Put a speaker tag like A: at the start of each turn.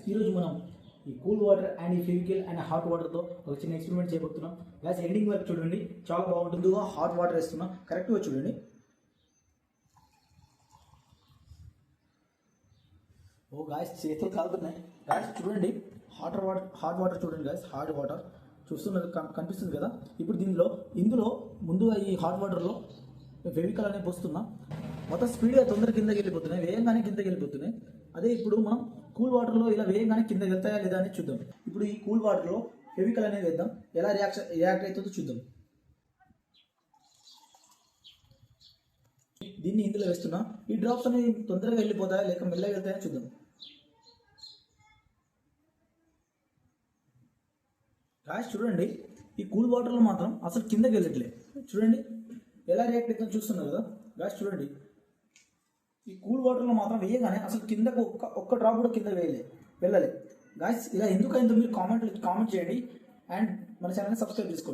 A: ఈరోజు మనం ఈ కూల్ వాటర్ అండ్ ఈ ఫెవికల్ అండ్ హాట్ వాటర్తో ఒక చిన్న ఎక్స్పెరిమెంట్ చేయబోతున్నాం. గ్యాస్ ఎండింగ్ వరకు చూడండి, చాలా బాగుంటుంది. హాట్ వాటర్ వేస్తున్నాం, కరెక్ట్గా చూడండి. ఓ గాయస్ చేతులు కాలుతున్నాయి. గాయస్ చూడండి, హాట్ వాటర్ చూడండి గాయస్, హాట్ వాటర్ చూస్తున్నారు, కనిపిస్తుంది కదా. ఇప్పుడు ఇందులో ముందుగా ఈ హాట్ వాటర్లో ఫెవికల్ అనేది పోస్తున్నా. మొత్తం స్పీడ్గా తొందరగా కిందకి వెళ్ళిపోతున్నాయి, వేగంగానే కిందకి వెళ్ళిపోతున్నాయి. అదే ఇప్పుడు మనం కూల్ వాటర్లో ఇలా వేగంగానే కిందకి వెళ్తాయా లేదా అని చూద్దాం. ఇప్పుడు ఈ కూల్ వాటర్లో ఫెవికల్ అనేది వేద్దాం, ఎలా రియాక్ట్ అవుతుందో చూద్దాం. దీన్ని ఇందులో వేస్తున్నా. ఈ డ్రాప్స్ అనేవి తొందరగా వెళ్ళిపోతాయా లేక మెల్లగా వెళ్తాయని చూద్దాం. గాయస్ చూడండి, ఈ కూల్ వాటర్లో మాత్రం అసలు కిందకి వెళ్ళట్లేదు. చూడండి ఎలా రియాక్ట్ అవుతుందో చూస్తున్నారు కదా. గాయస్ చూడండి, ఈ కూల్ వాటర్లో మాత్రం వేయగానే అసలు కిందకు ఒక్క డ్రాప్ కూడా కింద వెళ్ళలేదు. గాయస్ ఇలా ఎందుకైందో మీరు కామెంట్ చేయండి అండ్ మన ఛానల్ని సబ్స్క్రైబ్ చేసుకోండి.